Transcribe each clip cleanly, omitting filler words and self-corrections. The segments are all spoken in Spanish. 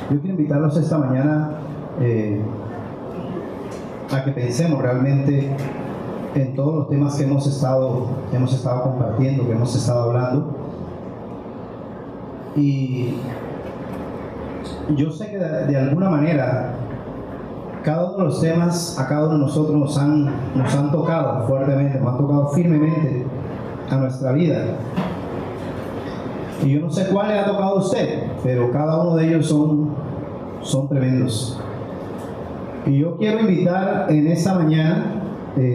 Yo quiero invitarlos esta mañana a que pensemos realmente en todos los temas que hemos estado compartiendo, que hemos estado hablando. Y yo sé que de alguna manera cada uno de los temas a cada uno de nosotros nos han tocado fuertemente, nos han tocado firmemente a nuestra vida. Y yo no sé cuál le ha tocado a usted, pero cada uno de ellos son tremendos. Y yo quiero invitar en esta mañana,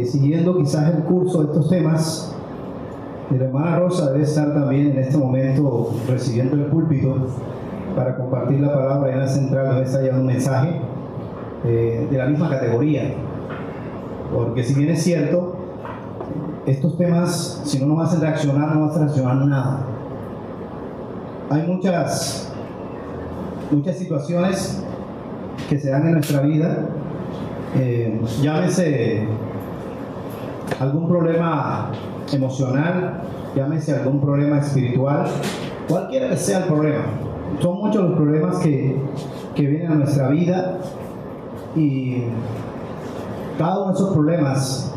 siguiendo quizás el curso de estos temas, la hermana Rosa debe estar también en este momento recibiendo el púlpito para compartir la palabra en la central, donde está llevando un mensaje de la misma categoría. Porque si bien es cierto, estos temas, si no nos hacen reaccionar, no vas a reaccionar nada. Hay muchas situaciones que se dan en nuestra vida, llámese algún problema emocional, llámese algún problema espiritual, cualquiera que sea el problema. Son muchos los problemas que vienen a nuestra vida, y cada uno de esos problemas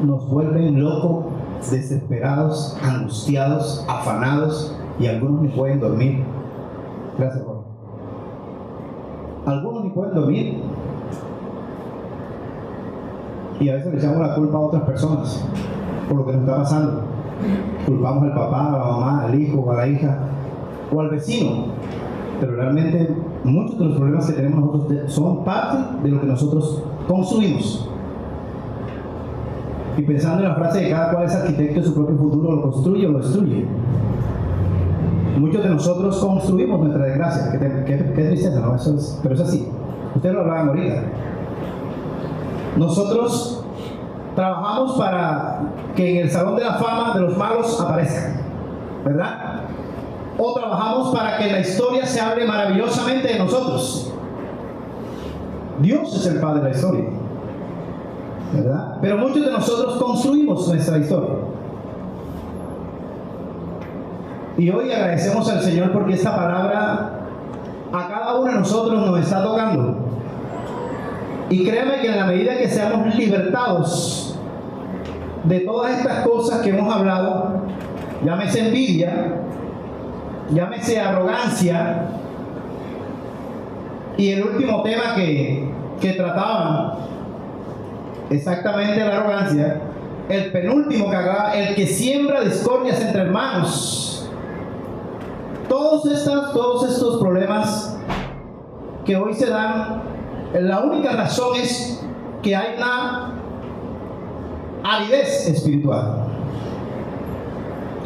nos vuelven locos, desesperados, angustiados, afanados, y algunos ni pueden dormir. Gracias, Juan. Algunos ni pueden dormir, y a veces le echamos la culpa a otras personas por lo que nos está pasando. Culpamos al papá, a la mamá, al hijo, a la hija o al vecino, pero realmente muchos de los problemas que tenemos nosotros son parte de lo que nosotros construimos. Y pensando en la frase de cada cual es arquitecto de su propio futuro, lo construye o lo destruye. Muchos de nosotros construimos nuestra desgracia. Qué tristeza, ¿no? Pero es así. Ustedes lo hablaban ahorita. Nosotros trabajamos para que en el salón de la fama de los malos aparezcan, ¿verdad? O trabajamos para que la historia se hable maravillosamente de nosotros. Dios es el padre de la historia, ¿verdad? Pero muchos de nosotros construimos nuestra historia. Y hoy agradecemos al Señor porque esta palabra a cada uno de nosotros nos está tocando. Y créame que en la medida que seamos libertados de todas estas cosas que hemos hablado, llámese envidia, llámese arrogancia, y el último tema que trataban, exactamente la arrogancia, el penúltimo que hablaba, el que siembra discordias entre hermanos. Todos estos problemas que hoy se dan, la única razón es que hay una aridez espiritual.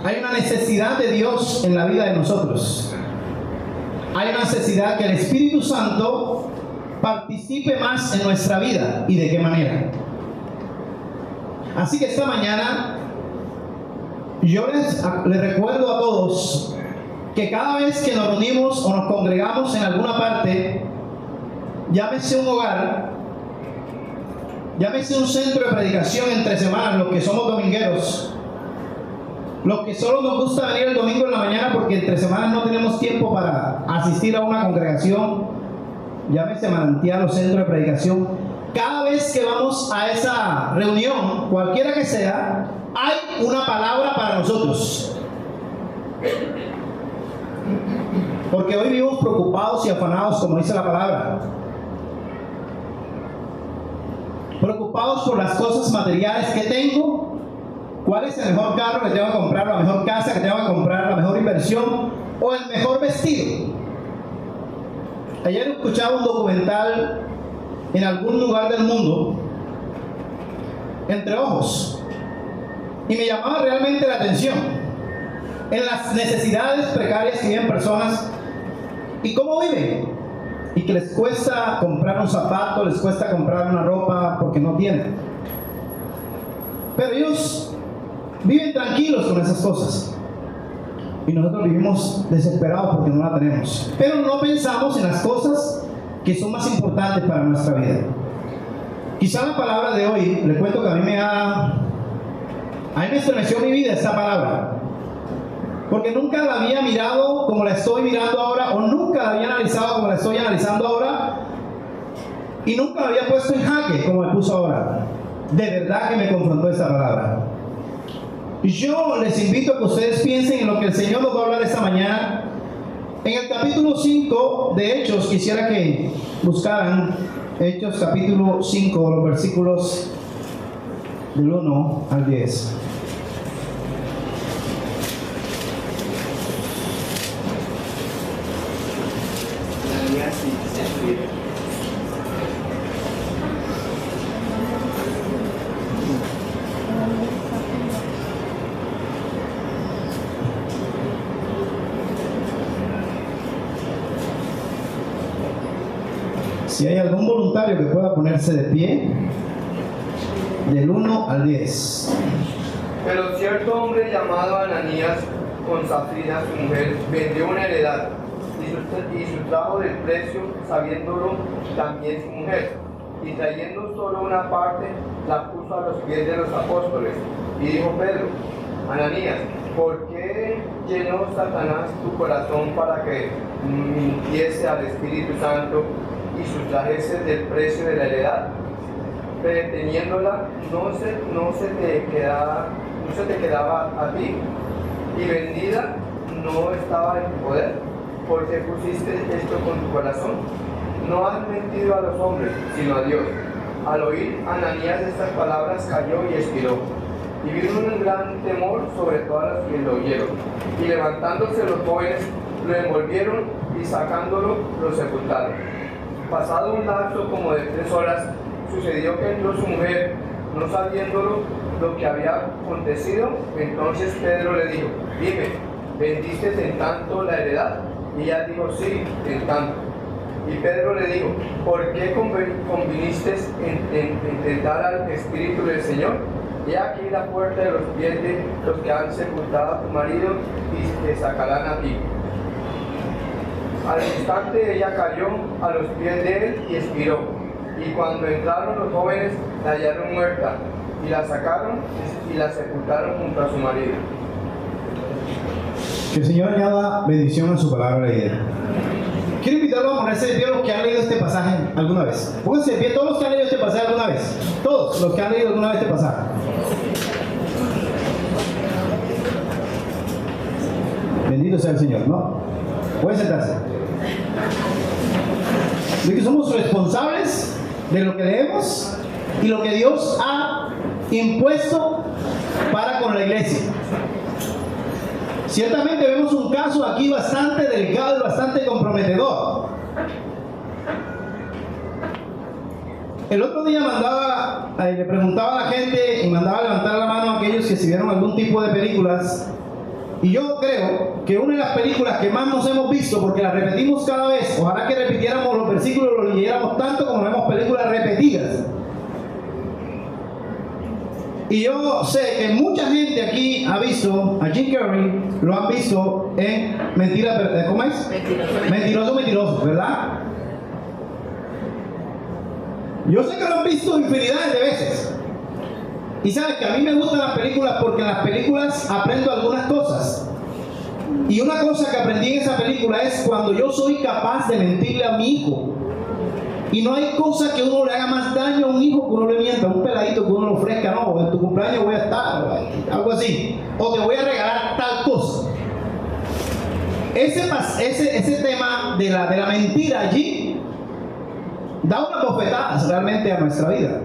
Hay una necesidad de Dios en la vida de nosotros. Hay una necesidad que el Espíritu Santo participe más en nuestra vida. ¿Y de qué manera? Así que esta mañana yo les recuerdo a todos que cada vez que nos reunimos o nos congregamos en alguna parte, llámese un hogar, llámese un centro de predicación entre semanas, los que somos domingueros, los que solo nos gusta venir el domingo en la mañana porque entre semanas no tenemos tiempo para asistir a una congregación, llámese manantial o centro de predicación, cada vez que vamos a esa reunión, cualquiera que sea, hay una palabra para nosotros. Porque hoy vivimos preocupados y afanados, como dice la palabra. Preocupados por las cosas materiales que tengo, cuál es el mejor carro que tengo que comprar, la mejor casa que tengo que comprar, la mejor inversión o el mejor vestido. Ayer escuchaba un documental en algún lugar del mundo, Entre Ojos, y me llamaba realmente la atención en las necesidades precarias que viven personas y cómo viven, y que les cuesta comprar un zapato, les cuesta comprar una ropa porque no tienen, pero ellos viven tranquilos con esas cosas, y nosotros vivimos desesperados porque no la tenemos, pero no pensamos en las cosas que son más importantes para nuestra vida. Quizá la palabra de hoy, le cuento que a mí me estremeció mi vida esta palabra, porque nunca la había mirado como la estoy mirando ahora, o nunca la había analizado la estoy analizando ahora y nunca me había puesto en jaque como me puso ahora. De verdad que me confrontó esta palabra. Yo les invito a que ustedes piensen en lo que el Señor nos va a hablar esta mañana. En el capítulo 5 de Hechos, quisiera que buscaran Hechos capítulo 5, los versículos del 1 al 10. Si hay algún voluntario que pueda ponerse de pie, del 1 al 10. Pero cierto hombre llamado Ananías, con Safira, su mujer, vendió una heredad y sustrajo del precio, sabiéndolo también su mujer. Y trayendo solo una parte, la puso a los pies de los apóstoles. Y dijo Pedro: Ananías, ¿por qué llenó Satanás tu corazón para que mintiese al Espíritu Santo y sustrajese del precio de la heredad? Reteniéndola, no se te quedaba a ti, y vendida no estaba en tu poder. ¿Por qué pusiste esto con tu corazón? No has mentido a los hombres, sino a Dios. Al oír Ananías estas palabras, cayó y expiró. Y vino un gran temor sobre todas las que lo oyeron. Y levantándose los jóvenes, lo envolvieron y sacándolo, lo sepultaron. Pasado un lapso como de 3 horas, sucedió que entró su mujer, no sabiéndolo lo que había acontecido. Entonces Pedro le dijo: dime, ¿vendiste en tanto la heredad? Y ella dijo: sí, en tanto. Y Pedro le dijo: ¿por qué conviniste en tentar al Espíritu del Señor? He aquí la puerta de los pies de los que han sepultado a tu marido y te sacarán a ti. Al instante ella cayó a los pies de él y expiró. Y cuando entraron los jóvenes, la hallaron muerta, y la sacaron y la sepultaron junto a su marido. Que el Señor añada bendición a su palabra leída. Quiero invitarlos a ponerse de pie los que han leído este pasaje alguna vez. Pónganse de pie todos los que han leído este pasaje alguna vez. Todos los que han leído alguna vez este pasaje. Bendito sea el Señor, ¿no? Pueden sentarse. De que somos responsables de lo que leemos y lo que Dios ha impuesto para con la iglesia. Ciertamente vemos un caso aquí bastante delicado y bastante comprometedor. El otro día le preguntaba a la gente y mandaba levantar la mano a aquellos que si vieron algún tipo de películas. Y yo creo que una de las películas que más nos hemos visto, porque las repetimos cada vez, ojalá que repitiéramos los versículos y los leyéramos tanto como vemos películas repetidas. Y yo sé que mucha gente aquí ha visto a Jim Carrey, lo han visto en ¿cómo es? Mentiroso, ¿verdad? Yo sé que lo han visto infinidades de veces. Y sabes que a mí me gustan las películas porque en las películas aprendo algunas cosas. Y una cosa que aprendí en esa película es cuando yo soy capaz de mentirle a mi hijo. Y no hay cosa que uno le haga más daño a un hijo que uno le mienta, a un peladito que uno le ofrezca: no, en tu cumpleaños voy a estar, algo así, o te voy a regalar tal cosa. Ese tema de la mentira allí da unas bofetadas realmente a nuestra vida.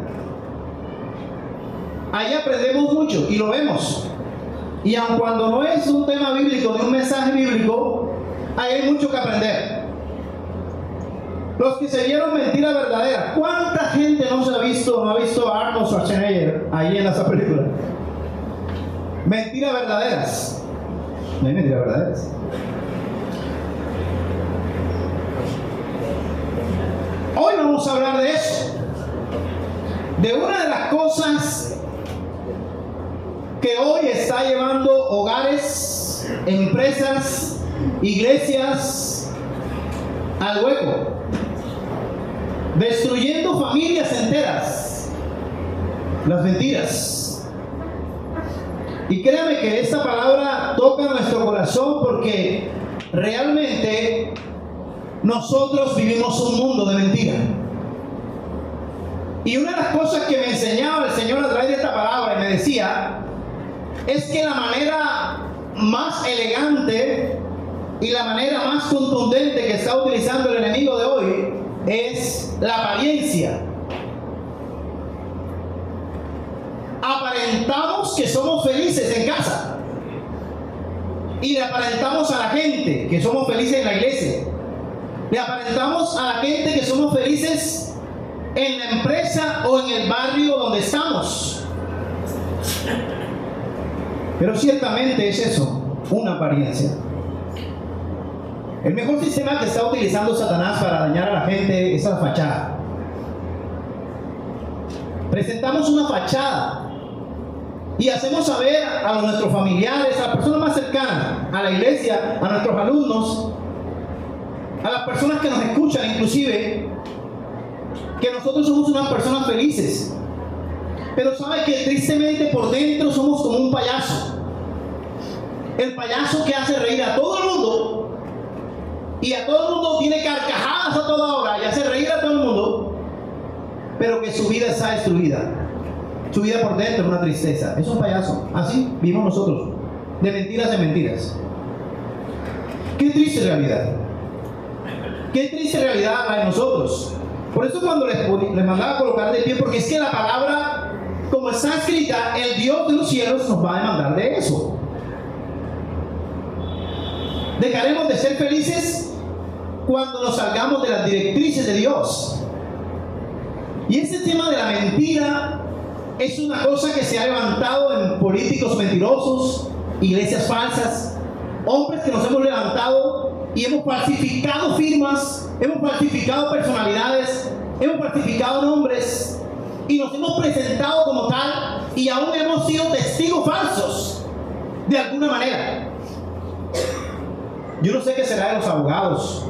Ahí aprendemos mucho y lo vemos. Y aun cuando no es un tema bíblico ni un mensaje bíblico, ahí hay mucho que aprender. Los que se vieron mentira verdadera. ¿Cuánta gente no ha visto a Arnold Schwarzenegger ahí en esa película? Mentiras verdaderas. No hay mentiras verdaderas. Hoy vamos a hablar de eso. De una de las cosas que hoy está llevando hogares, empresas, iglesias al hueco, destruyendo familias enteras: las mentiras. Y créame que esta palabra toca nuestro corazón porque realmente nosotros vivimos un mundo de mentira. Y una de las cosas que me enseñaba el Señor a través de esta palabra y me decía es que la manera más elegante y la manera más contundente que está utilizando el enemigo de hoy es la apariencia. Aparentamos que somos felices en casa y le aparentamos a la gente que somos felices en la iglesia. Le aparentamos a la gente que somos felices en la empresa o en el barrio donde estamos. Pero ciertamente es eso, una apariencia. El mejor sistema que está utilizando Satanás para dañar a la gente es la fachada. Presentamos una fachada y hacemos saber a nuestros familiares, a las personas más cercanas, a la iglesia, a nuestros alumnos, a las personas que nos escuchan inclusive, que nosotros somos unas personas felices. Pero sabe que tristemente por dentro somos como un payaso. El payaso que hace reír a todo el mundo y a todo el mundo tiene carcajadas a toda hora y hace reír a todo el mundo, pero que su vida está destruida. Su vida por dentro es una tristeza. Es un payaso. Así vivimos nosotros, de mentiras en mentiras. Qué triste realidad. Qué triste realidad la de nosotros. Por eso cuando les mandaba a colocar de pie, porque es que la palabra, como está escrita, el Dios de los cielos nos va a demandar de eso. Dejaremos de ser felices cuando nos salgamos de las directrices de Dios. Y este tema de la mentira es una cosa que se ha levantado en políticos mentirosos, iglesias falsas, hombres que nos hemos levantado y hemos falsificado firmas, hemos falsificado personalidades, hemos falsificado nombres y nos hemos presentado como tal y aún hemos sido testigos falsos de alguna manera. Yo no sé qué será de los abogados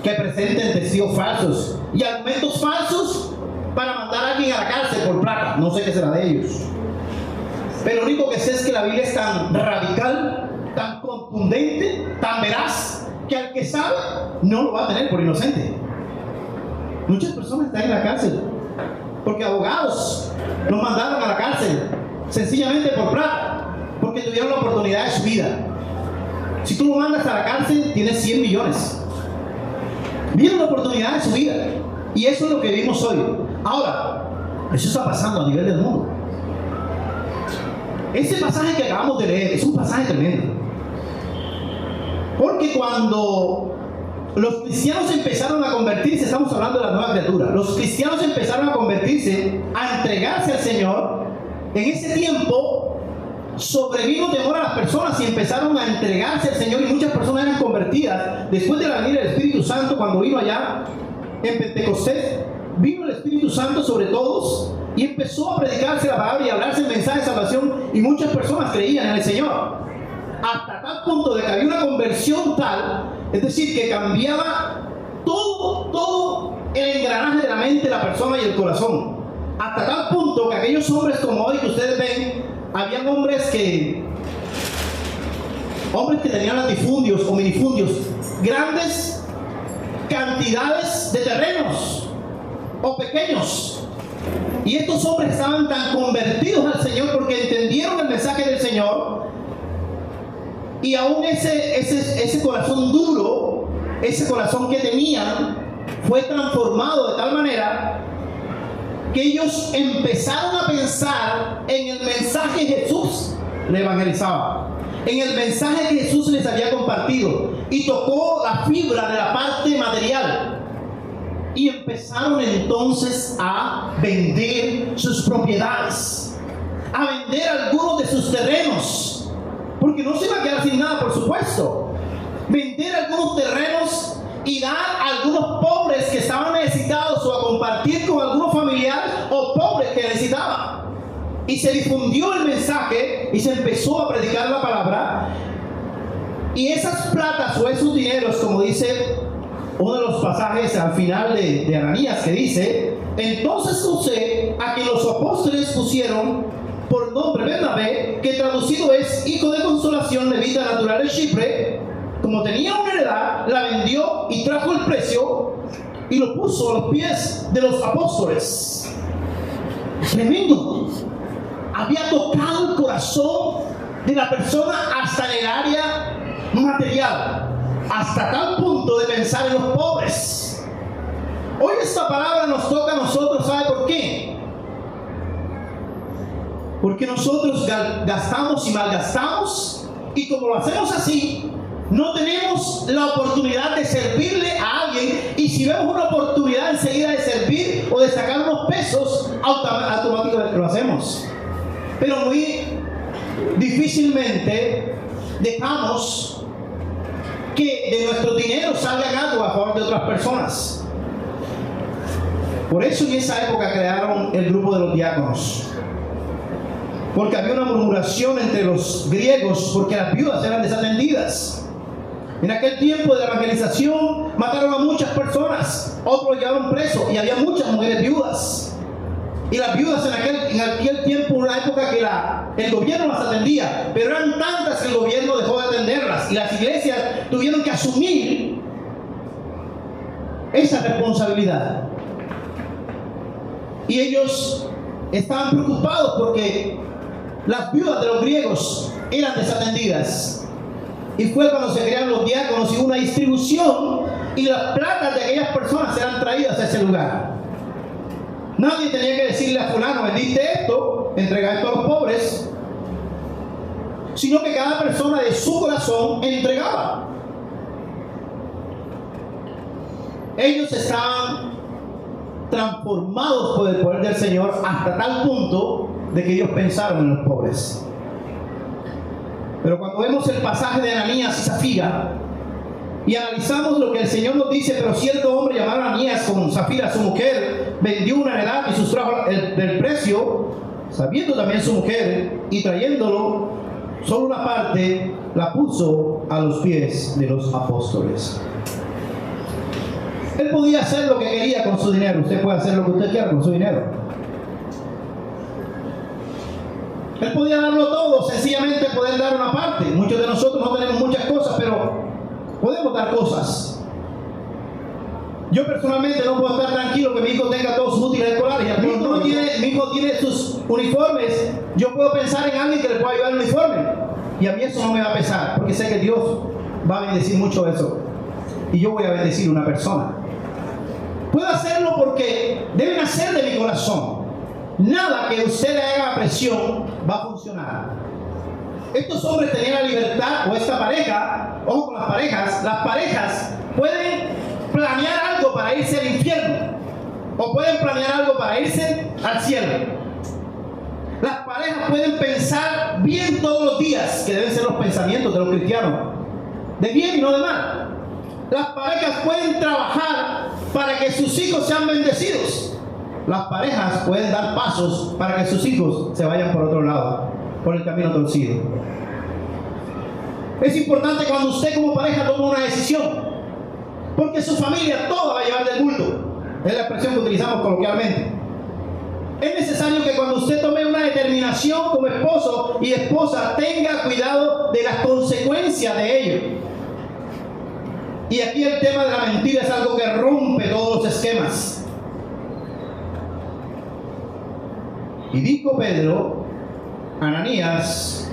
que presenten testigos falsos y argumentos falsos para mandar a alguien a la cárcel por plata. No sé qué será de ellos. Pero lo único que sé es que la Biblia es tan radical, tan contundente, tan veraz, que al que sabe no lo va a tener por inocente. Muchas personas están en la cárcel porque abogados los mandaron a la cárcel sencillamente por plata, porque tuvieron la oportunidad de su vida. Si tú lo mandas a la cárcel, tienes 100 millones. Vieron la oportunidad de su vida. Y eso es lo que vivimos hoy. Ahora, eso está pasando a nivel del mundo. Ese pasaje que acabamos de leer es un pasaje tremendo. Porque cuando los cristianos empezaron a convertirse, estamos hablando de la nueva criatura, los cristianos empezaron a convertirse, a entregarse al Señor, en ese tiempo sobrevino temor a las personas y empezaron a entregarse al Señor y muchas personas eran convertidas. Después de la venida del Espíritu Santo, cuando vino allá en Pentecostés, vino el Espíritu Santo sobre todos y empezó a predicarse la palabra y a hablarse el mensaje de salvación y muchas personas creían en el Señor. Hasta tal punto de que había una conversión tal, es decir, que cambiaba todo el engranaje de la mente, la persona y el corazón. Hasta tal punto que aquellos hombres como hoy que ustedes ven, habían hombres que tenían latifundios o minifundios, grandes cantidades de terrenos o pequeños, y estos hombres estaban tan convertidos al Señor porque entendieron el mensaje del Señor, y aún ese corazón duro, ese corazón que tenían, fue transformado de tal manera que ellos empezaron a pensar en el mensaje que Jesús le evangelizaba, en el mensaje que Jesús les había compartido, y tocó la fibra de la parte material, y empezaron entonces a vender sus propiedades, a vender algunos de sus terrenos, porque no se iba a quedar sin nada, por supuesto. Vender algunos terrenos y dar a algunos pobres que estaban necesitados, o a compartir con algunos familiares o pobres que necesitaban. Y se difundió el mensaje y se empezó a predicar la palabra, y esas platas o esos dineros, como dice uno de los pasajes al final de Ananías, que dice: entonces José, a quien los apóstoles pusieron por nombre Bernabé, que traducido es hijo de consolación, levita natural de Chipre, como tenía una heredad, la vendió y trajo el precio y lo puso a los pies de los apóstoles. Tremendo. Había tocado el corazón de la persona hasta en el área material, hasta tal punto de pensar en los pobres. Hoy esta palabra nos toca a nosotros, ¿sabe por qué? Porque nosotros gastamos y malgastamos, y como lo hacemos así, no tenemos la oportunidad de servirle a alguien, y si vemos una oportunidad enseguida de servir o de sacar unos pesos, automáticamente lo hacemos. Pero muy difícilmente dejamos que de nuestro dinero salga algo a favor de otras personas. Por eso en esa época crearon el grupo de los diáconos, porque había una murmuración entre los griegos porque las viudas eran desatendidas. En aquel tiempo de la evangelización mataron a muchas personas, otros llevaron presos y había muchas mujeres viudas. Y las viudas en aquel tiempo, una época que el gobierno las atendía, pero eran tantas que el gobierno dejó de atenderlas y las iglesias tuvieron que asumir esa responsabilidad. Y ellos estaban preocupados porque las viudas de los griegos eran desatendidas. Y fue cuando se crearon los diáconos y una distribución, y las platas de aquellas personas eran traídas a ese lugar. Nadie tenía que decirle a fulano, vendiste esto, entrega esto a los pobres, sino que cada persona de su corazón entregaba. Ellos estaban transformados por el poder del Señor hasta tal punto de que ellos pensaron en los pobres. Pero cuando vemos el pasaje de Ananías y Zafira y analizamos lo que el Señor nos dice, pero cierto hombre llamado Ananías con Zafira su mujer vendió una heredad y sustrajo del precio, sabiendo también su mujer, y trayéndolo solo una parte la puso a los pies de los apóstoles. Él podía hacer lo que quería con su dinero. Usted puede hacer lo que usted quiera con su dinero. Él podía darlo todo, sencillamente poder dar una parte. Muchos de nosotros no tenemos muchas cosas, pero podemos dar cosas. Yo personalmente no puedo estar tranquilo que mi hijo tenga todos sus útiles escolares. Mi hijo tiene sus uniformes. Yo puedo pensar en alguien que le pueda ayudar el uniforme. Y a mí eso no me va a pesar, porque sé que Dios va a bendecir mucho eso. Y yo voy a bendecir a una persona. Puedo hacerlo porque debe nacer de mi corazón. Nada que usted le haga presión va a funcionar. Estos hombres tenían la libertad, o esta pareja, ojo con las parejas pueden planear algo para irse al infierno, o pueden planear algo para irse al cielo. Las parejas pueden pensar bien todos los días, que deben ser los pensamientos de los cristianos, de bien y no de mal. Las parejas pueden trabajar para que sus hijos sean bendecidos. Las parejas pueden dar pasos para que sus hijos se vayan por otro lado, por el camino torcido. Es importante cuando usted como pareja toma una decisión, porque su familia toda va a llevar del bulto. Es la expresión que utilizamos coloquialmente. Es necesario que cuando usted tome una determinación como esposo y esposa, tenga cuidado de las consecuencias de ello. Y aquí el tema de la mentira es algo que rompe todos los esquemas. Y dijo Pedro, Ananías,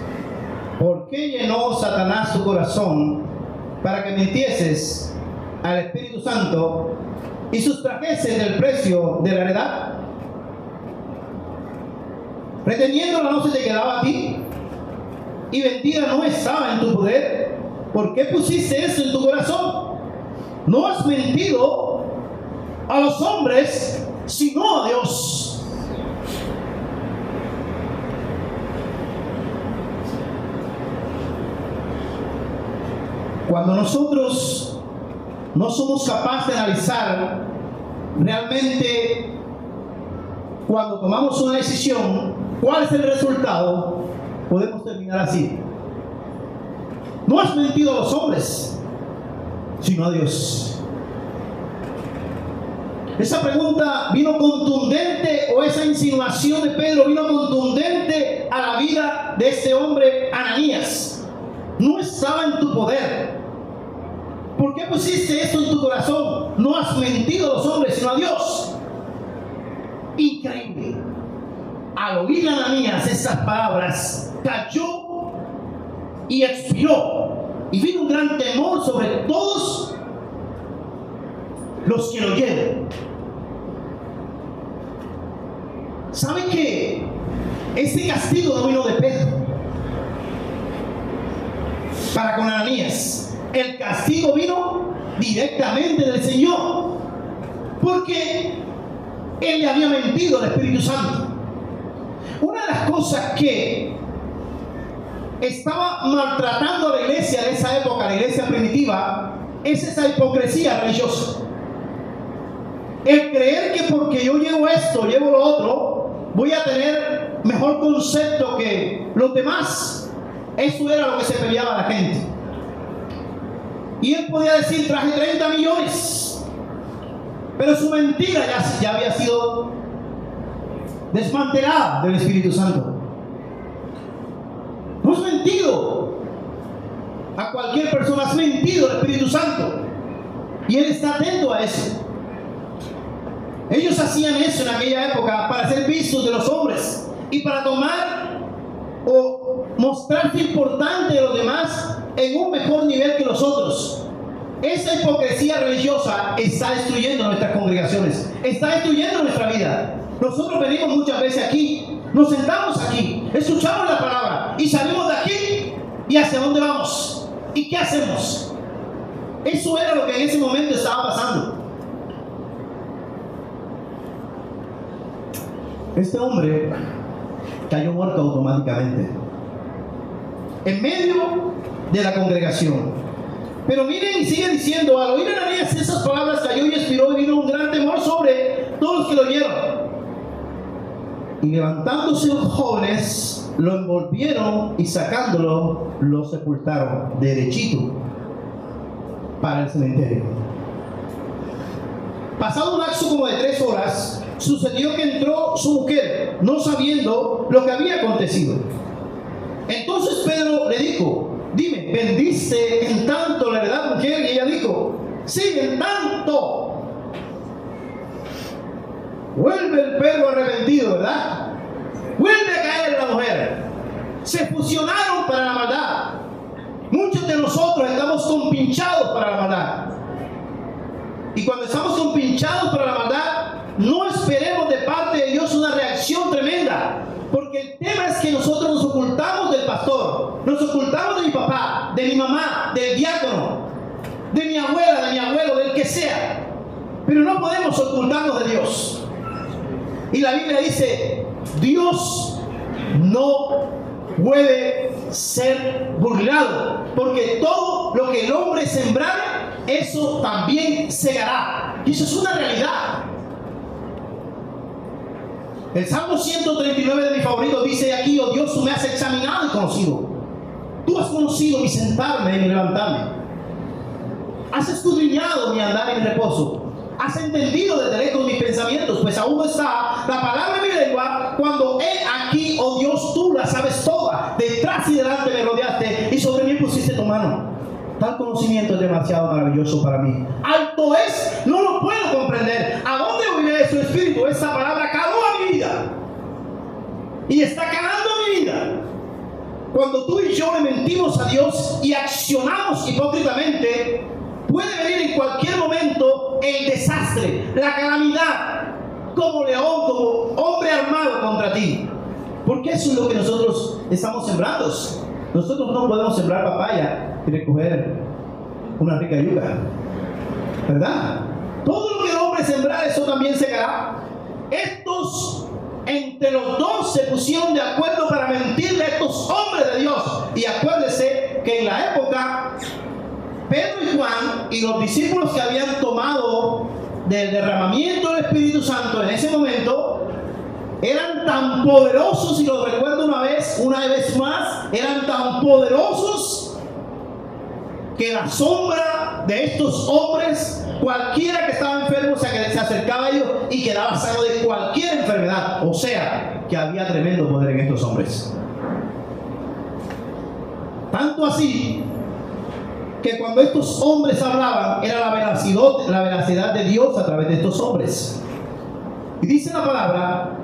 ¿por qué llenó Satanás tu corazón para que mintieses al Espíritu Santo y sustrajeses del precio de la heredad? Reteniéndola no se te quedaba a ti, y vendida no estaba en tu poder. ¿Por qué pusiste eso en tu corazón? No has mentido a los hombres, sino a Dios. Cuando nosotros no somos capaces de analizar realmente, cuando tomamos una decisión, cuál es el resultado, podemos terminar así. No has mentido a los hombres, sino a Dios. Esa pregunta vino contundente, o esa insinuación de Pedro vino contundente a la vida de este hombre Ananías. No estaba en tu poder. qué pusiste esto en tu corazón? No has mentido a los hombres, sino a Dios. Increíble. Al oír a Ananías estas palabras, cayó y expiró. Y vino un gran temor sobre todos los que lo oyeron. ¿Sabe que este castigo no vino de Pedro para con Ananías? El castigo vino directamente del Señor, porque él le había mentido al Espíritu Santo. Una de las cosas que estaba maltratando a la iglesia de esa época, la iglesia primitiva, es esa hipocresía religiosa. El creer que porque yo llevo esto, llevo lo otro, voy a tener mejor concepto que los demás. Eso era lo que se peleaba a la gente. Y él podía decir, traje 30 millones. Pero su mentira ya había sido desmantelada del Espíritu Santo. No has mentido a cualquier persona, has mentido al Espíritu Santo. Y él está atento a eso. Ellos hacían eso en aquella época para ser vistos de los hombres y para tomar o mostrarse importante de los demás en un mejor nivel que los otros. Esa hipocresía religiosa está destruyendo nuestras congregaciones, está destruyendo nuestra vida. Nosotros venimos muchas veces aquí, nos sentamos aquí, escuchamos la palabra y salimos de aquí. ¿Y hacia dónde vamos? ¿Y qué hacemos? Eso era lo que en ese momento estaba pasando. Este hombre cayó muerto automáticamente en medio de la congregación. Pero miren, y sigue diciendo, al oír Ananías esas palabras, cayó y expiró, y vino un gran temor sobre todos los que lo oyeron. Y levantándose los jóvenes, lo envolvieron y sacándolo, lo sepultaron derechito para el cementerio. Pasado un lapso como de 3 horas, sucedió que entró su mujer, no sabiendo lo que había acontecido. Entonces Pedro le dijo, dime, ¿vendiste en tanto la heredad, mujer? Y ella dijo, sí, en tanto. Vuelve el perro arrepentido, ¿verdad? Vuelve a caer la mujer. Se fusionaron para la maldad. Muchos de nosotros estamos compinchados para la maldad. Y cuando estamos compinchados para la maldad, no esperemos de parte de Dios una reacción tremenda. Porque el tema es que nosotros nos ocultamos del pastor, nos ocultamos de mi papá, de mi mamá, del diácono, de mi abuela, de mi abuelo, del que sea. Pero no podemos ocultarnos de Dios. Y la Biblia dice, Dios no puede ser burlado, porque todo lo que el hombre sembrare, eso también segará. Y eso es una realidad. El Salmo 139 de mi favorito dice aquí, oh Dios, tú me has examinado y conocido. Tú has conocido mi sentarme y mi levantarme. Has escudriñado mi andar y mi reposo. Has entendido desde lejos mis pensamientos, pues aún no está la palabra en mi lengua, cuando he aquí, oh Dios, tú la sabes toda. Detrás y delante me rodeaste y sobre mí pusiste tu mano. Tal conocimiento es demasiado maravilloso para mí. Alto es, no lo puedo comprender. ¿A dónde viene de su espíritu? Esa palabra caló a mi vida. Y está calando mi vida. Cuando tú y yo le mentimos a Dios y accionamos hipócritamente, puede venir en cualquier momento el desastre, la calamidad, como león, como hombre armado contra ti. Porque eso es lo que nosotros estamos sembrando. Nosotros no podemos sembrar papaya y recoger una rica yuca, ¿verdad? Todo lo que el hombre sembrar, eso también segará. Estos entre los dos se pusieron de acuerdo para mentirle a estos hombres de Dios. Y acuérdese que en la época, Pedro y Juan y los discípulos que habían tomado del derramamiento del Espíritu Santo en ese momento, eran tan poderosos, y lo recuerdo una vez más, eran tan poderosos que la sombra de estos hombres, cualquiera que estaba enfermo se acercaba a ellos y quedaba sano de cualquier enfermedad. O sea, que había tremendo poder en estos hombres. Tanto así que cuando estos hombres hablaban era la veracidad de Dios a través de estos hombres. Y dice la palabra: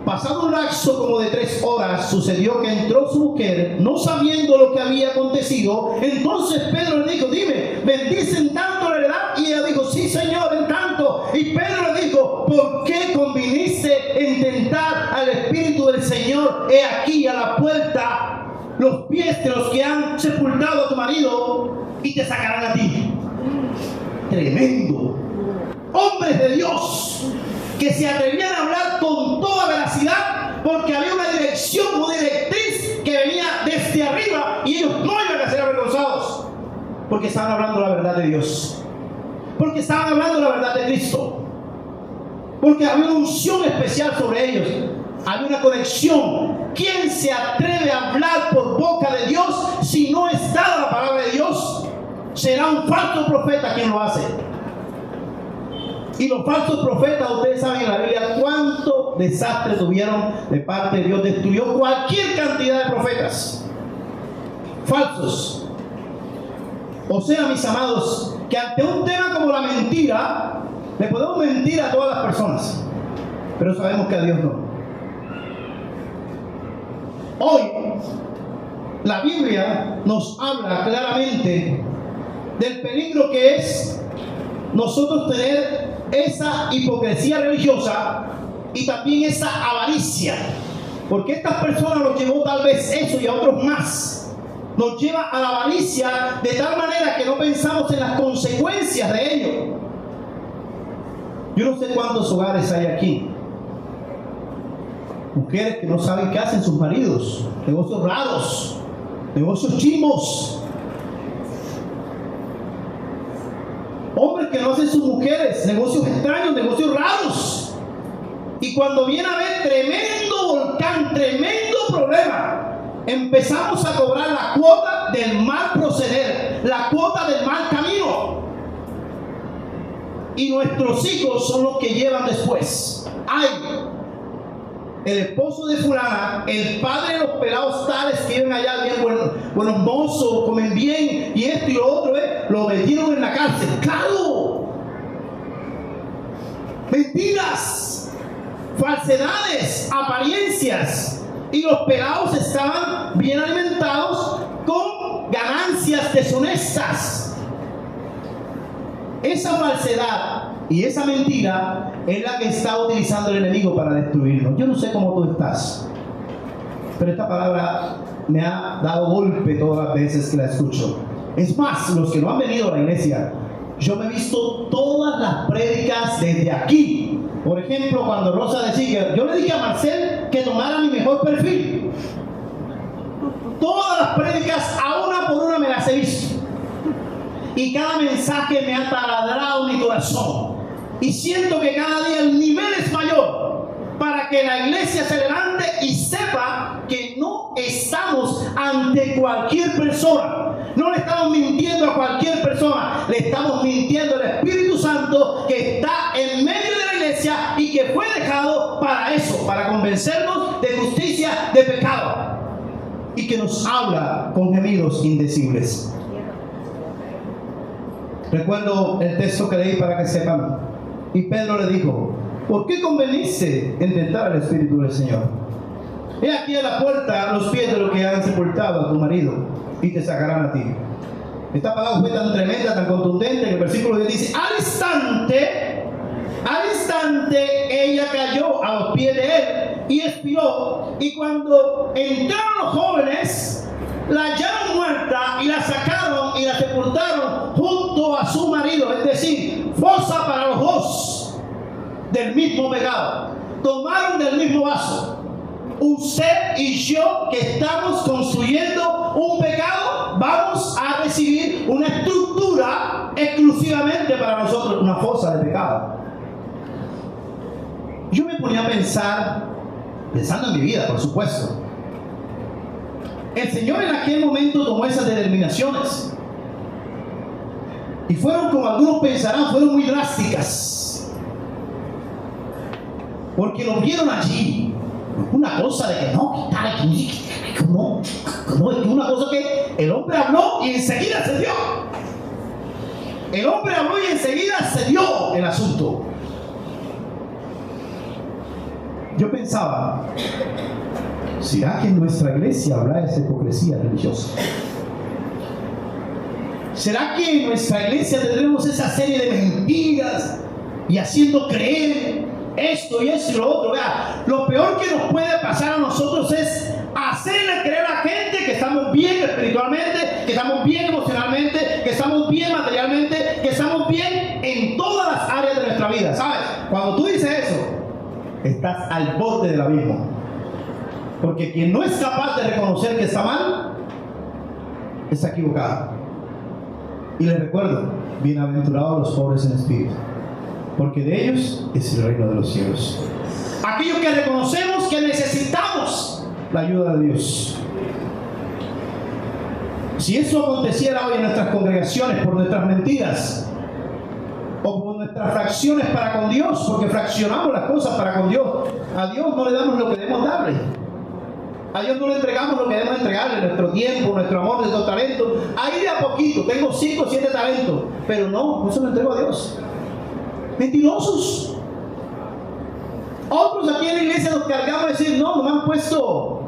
pasado un lapso como de 3 horas, sucedió que entró su mujer, no sabiendo lo que había acontecido. Entonces Pedro le dijo: dime, ¿bendicen tanto la heredad? Y ella dijo: sí, Señor, en tanto. Y Pedro le dijo: ¿por qué conviniste en tentar al Espíritu del Señor? He aquí a la puerta los pies de los que han sepultado a tu marido, y te sacarán a ti. Tremendo. Hombres de Dios que se atrevían a hablar con toda veracidad, porque había una dirección o directriz que venía desde arriba, y ellos no iban a ser avergonzados, porque estaban hablando la verdad de Dios, porque estaban hablando la verdad de Cristo, porque había una unción especial sobre ellos, había una conexión. ¿Quién se atreve a hablar por boca de Dios si no está la palabra de Dios? Será un falso profeta quien lo hace. Y los falsos profetas, ustedes saben en la Biblia cuánto desastre tuvieron de parte de Dios. Destruyó cualquier cantidad de profetas falsos. O sea, mis amados, que ante un tema como la mentira, le podemos mentir a todas las personas, pero sabemos que a Dios no. Hoy, la Biblia nos habla claramente del peligro que es nosotros tener esa hipocresía religiosa y también esa avaricia, porque estas personas nos llevó tal vez eso y a otros más, nos lleva a la avaricia de tal manera que no pensamos en las consecuencias de ello. Yo no sé cuántos hogares hay aquí, mujeres que no saben qué hacen sus maridos, negocios raros, negocios chimos, hombres que no hacen sus mujeres, negocios extraños, negocios raros. Y cuando viene a ver tremendo volcán, tremendo problema, empezamos a cobrar la cuota del mal proceder, la cuota del mal camino. Y nuestros hijos son los que llevan después. ¡Ay! El esposo de fulana, el padre de los pelados tales que viven allá bien buenos mozos, comen bien y esto y lo otro, lo metieron en la cárcel. ¡Claro! Mentiras, falsedades, apariencias. Y los pelados estaban bien alimentados con ganancias deshonestas. Esa falsedad y esa mentira es la que está utilizando el enemigo para destruirnos. Yo no sé cómo tú estás, pero esta palabra me ha dado golpe todas las veces que la escucho. Es más, los que no han venido a la iglesia, yo me he visto todas las prédicas desde aquí. Por ejemplo, cuando Rosa decía, yo le dije a Marcel que tomara mi mejor perfil. Todas las prédicas, a una por una, me las he visto. Y cada mensaje me ha taladrado mi corazón. Y siento que cada día el nivel es mayor para que la iglesia se levante y sepa que no estamos ante cualquier persona. No le estamos mintiendo a cualquier persona. Le estamos mintiendo al Espíritu Santo que está en medio de la iglesia y que fue dejado para eso, para convencernos de justicia, de pecado. Y que nos habla con gemidos indecibles. Recuerdo el texto que leí para que sepan. Y Pedro le dijo: ¿por qué conveniste en tentar al Espíritu del Señor? He aquí a la puerta los pies de los que han sepultado a tu marido, y te sacarán a ti. Esta palabra fue tan tremenda, tan contundente, que el versículo 10 dice: al instante ella cayó a los pies de él y expiró. Y cuando entraron los jóvenes, la hallaron muerta y la sacaron y la sepultaron junto a su marido, es decir, fosa para los dos del mismo pecado. Tomaron del mismo vaso. Usted y yo, que estamos construyendo un pecado, vamos a recibir una estructura exclusivamente para nosotros, una fosa de pecado. Yo me ponía a pensar, pensando en mi vida, por supuesto. El Señor en aquel momento tomó esas determinaciones. Y fueron, como algunos pensarán, fueron muy drásticas. Porque lo vieron allí. una cosa de que no, no, es una cosa que el hombre habló y enseguida se dio. El hombre habló y enseguida se dio el asunto. Yo pensaba, ¿será que en nuestra iglesia habrá esa hipocresía religiosa? ¿Será que en nuestra iglesia tendremos esa serie de mentiras y haciendo creer esto y eso y lo otro? Vea, lo peor que nos puede pasar a nosotros es hacerle creer a la gente que estamos bien espiritualmente, que estamos bien emocionalmente, que estamos bien materialmente, que estamos bien en todas las áreas de nuestra vida. ¿Sabes? Cuando tú dices eso, estás al borde del abismo. Porque quien no es capaz de reconocer que está mal, está equivocado. Y les recuerdo, bienaventurados los pobres en espíritu, porque de ellos es el reino de los cielos. Aquellos que reconocemos que necesitamos la ayuda de Dios. Si eso aconteciera hoy en nuestras congregaciones por nuestras mentiras o por nuestras fracciones para con Dios, porque fraccionamos las cosas para con Dios, a Dios no le damos lo que debemos darle. A Dios no le entregamos lo que debemos entregarle, nuestro tiempo, nuestro amor, nuestro talento. Ahí de a poquito, tengo 5 o 7 talentos, pero no se lo entrego a Dios. Mentirosos. Otros aquí en la iglesia nos cargamos de decir, no me han puesto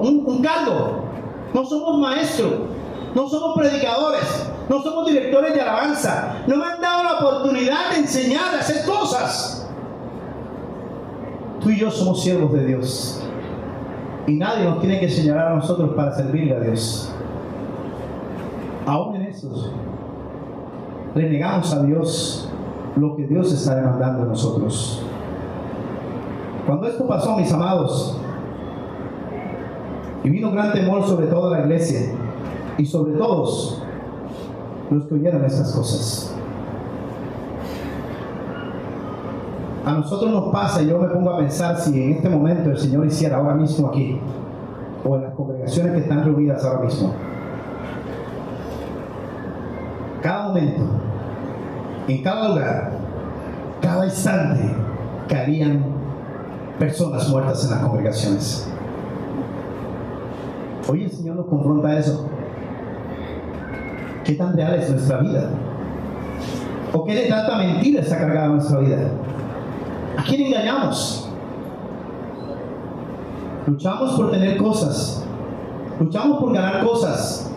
un cargo. No somos maestros, no somos predicadores, no somos directores de alabanza. No me han dado la oportunidad de enseñar, de hacer cosas. Tú y yo somos siervos de Dios. Y nadie nos tiene que señalar a nosotros para servirle a Dios. Aún en eso, le negamos a Dios lo que Dios está demandando de nosotros. Cuando esto pasó, mis amados, y vino gran temor sobre toda la iglesia y sobre todos los que oyeron estas cosas. A nosotros nos pasa, y yo me pongo a pensar si en este momento el Señor hiciera ahora mismo aquí, o en las congregaciones que están reunidas ahora mismo, cada momento, en cada lugar, cada instante, caerían personas muertas en las congregaciones. Hoy el Señor nos confronta a eso. ¿Qué tan real es nuestra vida? ¿O qué de tanta mentira está cargada nuestra vida? ¿A quién engañamos? Luchamos por tener cosas, luchamos por ganar cosas,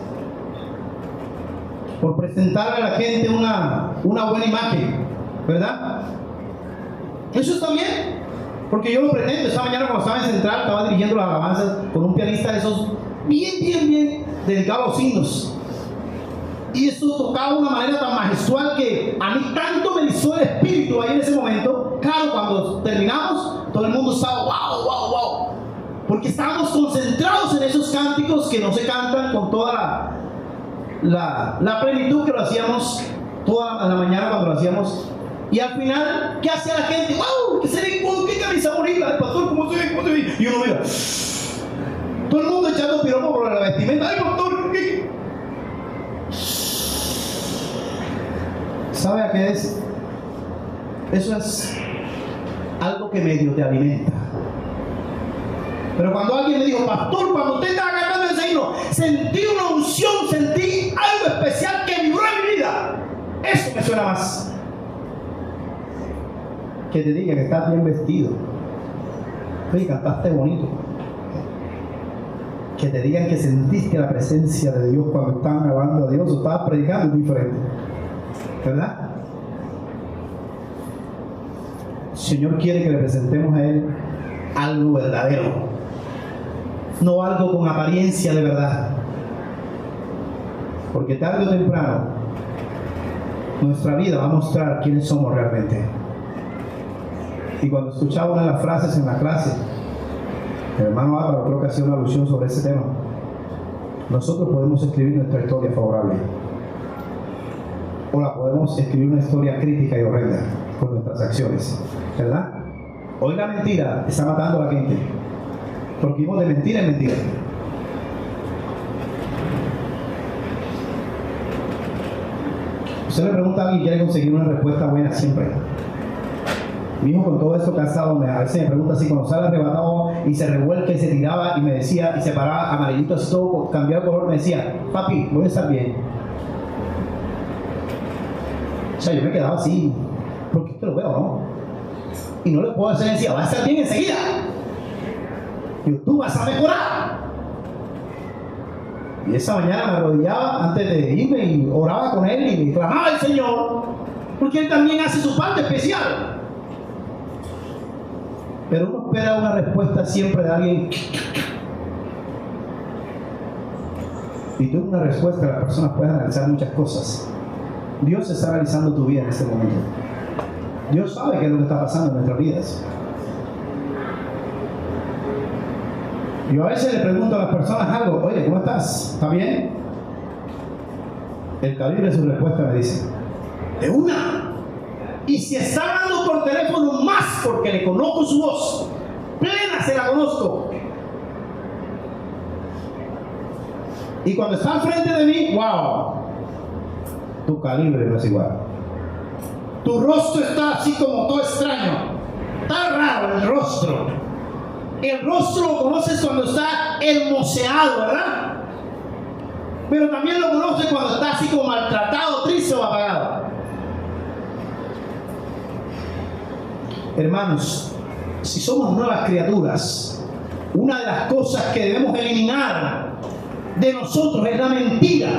por presentarle a la gente una buena imagen, ¿verdad? Eso está bien, porque yo lo pretendo. Esta mañana cuando estaba en Central, estaba dirigiendo las alabanzas con un pianista de esos bien dedicado a los himnos. Y eso tocaba de una manera tan majestual que a mí tanto me hizo el espíritu ahí en ese momento. Claro, cuando terminamos, todo el mundo estaba wow, porque estábamos concentrados en esos cánticos que no se cantan con toda la plenitud que lo hacíamos toda la mañana cuando lo hacíamos. Y al final, ¿qué hacía la gente? ¡Wow! ¿Qué se ve? ¡Qué camisa bonita del pastor! ¿Cómo se ve? Y uno mira, todo el mundo echando piropo por la vestimenta. ¡Ay, pastor! ¿Qué? ¿Sabe a qué es? Eso es algo que medio te alimenta. Pero cuando alguien me dijo, pastor, cuando usted estaba cantando ese himno, sentí una unción, sentí algo especial que vibró en mi vida. Eso me suena más. Que te diga que estás bien vestido. Oye, cantaste bonito. Que te digan que sentiste la presencia de Dios cuando estaban alabando a Dios o estabas predicando, es diferente. ¿Verdad? El Señor quiere que le presentemos a Él algo verdadero, no algo con apariencia de verdad, porque tarde o temprano nuestra vida va a mostrar quiénes somos realmente. Y cuando escuchaba una de las frases en la clase, el hermano Álvaro creo que hacía una alusión sobre ese tema. Nosotros podemos escribir nuestra historia favorable, o la podemos escribir una historia crítica y horrenda con nuestras acciones, ¿verdad? Hoy la mentira está matando a la gente, porque vivimos de mentira en mentira. Usted le pregunta a alguien y quiere conseguir una respuesta buena siempre. Mi hijo con todo esto cansado, a veces me pregunta así, cuando sale arrebatado y se revuelca y se tiraba y me decía, y se paraba amarillito así todo, cambiaba de color, me decía, papi, voy a estar bien. O sea, yo me quedaba así, porque es que lo veo, ¿no? Y no le puedo hacer encima, va a estar bien enseguida. Y tú vas a mejorar. Y esa mañana me arrodillaba antes de irme y oraba con él y me clamaba al Señor, porque Él también hace su parte especial. Pero uno espera una respuesta siempre de alguien. Y tú una respuesta, las personas pueden analizar muchas cosas. Dios está analizando tu vida en este momento. Dios sabe qué es lo que está pasando en nuestras vidas. Yo a veces le pregunto a las personas algo, oye, ¿cómo estás? ¿Está bien? El calibre de su respuesta me dice, de una. Y si está hablando por teléfono, más porque le conozco su voz, plena se la conozco. Y cuando está al frente de mí, wow, tu calibre no es igual. Tu rostro está así como todo extraño, está raro el rostro. El rostro lo conoces cuando está hermoseado, ¿verdad? Pero también lo conoces cuando está así como maltratado, triste o apagado. Hermanos, si somos nuevas criaturas, una de las cosas que debemos eliminar de nosotros es la mentira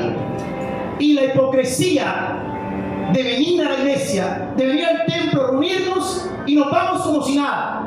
y la hipocresía de venir a la iglesia, de venir al templo, reunirnos y nos vamos como si nada.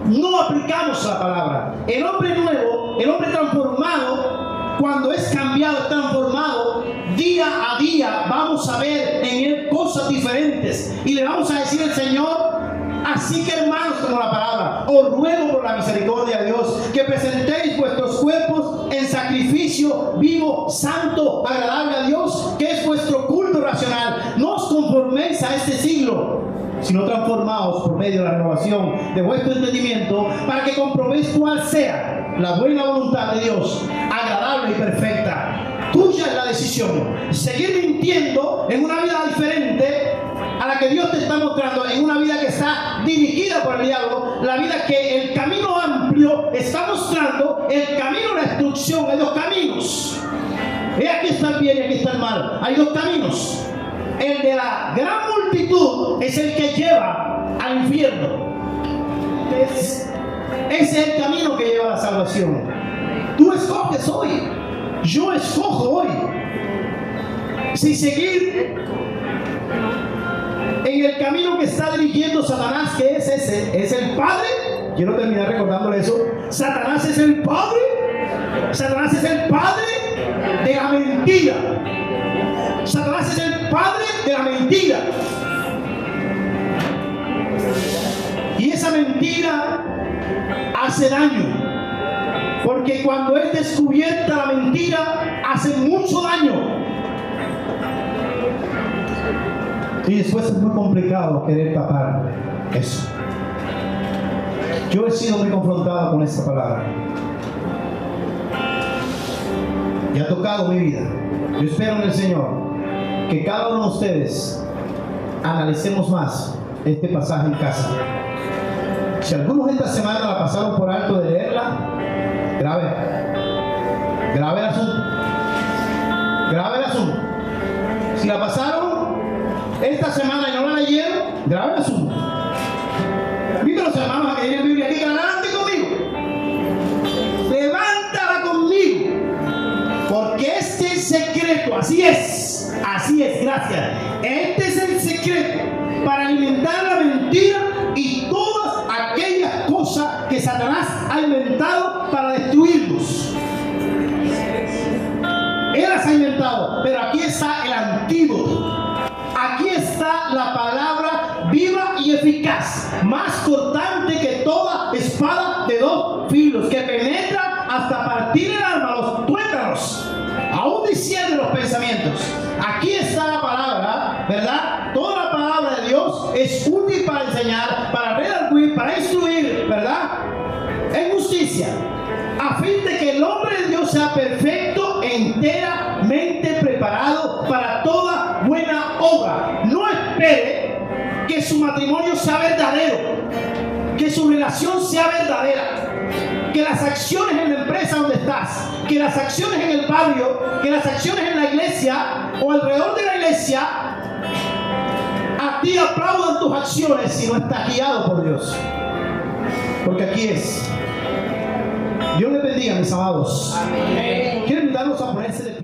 No aplicamos la palabra. El hombre nuevo, el hombre transformado, cuando es cambiado, transformado, día a día vamos a ver en él cosas diferentes y le vamos a decir al Señor. Así que, hermanos, como la palabra, os ruego por la misericordia de Dios que presentéis vuestros cuerpos en sacrificio vivo, santo, agradable a Dios, que es vuestro culto racional. No os conforméis a este siglo, sino transformaos por medio de la renovación de vuestro entendimiento, para que comprobéis cuál sea la buena voluntad de Dios, agradable y perfecta. Tuya es la decisión. Seguir mintiendo en una vida diferente a la que Dios te está mostrando, en una vida que está dirigida por el diablo, la vida que el camino amplio está mostrando, el camino de la destrucción. Hay dos caminos. Aquí está el bien y aquí está el mal. Hay dos caminos. El de la gran multitud es el que lleva al infierno. Ese es el camino que lleva a la salvación. Tú escoges hoy. Yo escojo hoy si seguir en el camino que está dirigiendo Satanás, que es ese, es el padre. Quiero terminar recordándole eso. Satanás es el padre. Satanás es el padre de la mentira. Satanás es el padre de la mentira. Y esa mentira hace daño. Porque cuando es descubierta la mentira, hace mucho daño. Y después es muy complicado querer tapar eso. Yo he sido muy confrontado con esta palabra. Y ha tocado mi vida. Yo espero en el Señor que cada uno de ustedes analicemos más este pasaje en casa. Si algunos esta semana la pasaron por alto de leerla, grave el asunto. Grave el asunto. Si la pasaron esta semana y no la leyeron, grave el asunto. Invito a los hermanos a que lean la Biblia aquí, que la levanten conmigo. Levántala conmigo. Porque este es el secreto. Así es, gracias. Este es el secreto para alimentar la mentira y todas aquellas cosas que Satanás ha inventado para destruirnos. Él las ha inventado, pero aquí está el antídoto. Aquí está la palabra viva y eficaz, más cortante que toda espada de dos filos, que penetra hasta partir el alma, los tuétanos, aún discierne los pensamientos. Aquí está la palabra, ¿verdad? Toda la palabra de Dios es útil para enseñar, para redarguir, para instruir, ¿verdad? En justicia, a fin de que el hombre de Dios sea perfecto e enteramente preparado para toda buena obra. No espere que su matrimonio sea verdadero, que su relación sea verdadera, que las acciones en la empresa donde estás, que las acciones en el barrio, que las acciones en la iglesia o alrededor de la iglesia a ti aplaudan tus acciones si no estás guiado por Dios. Porque aquí es. Dios les bendiga, mis amados. Amén. Quiero invitarlos a ponerse de pie.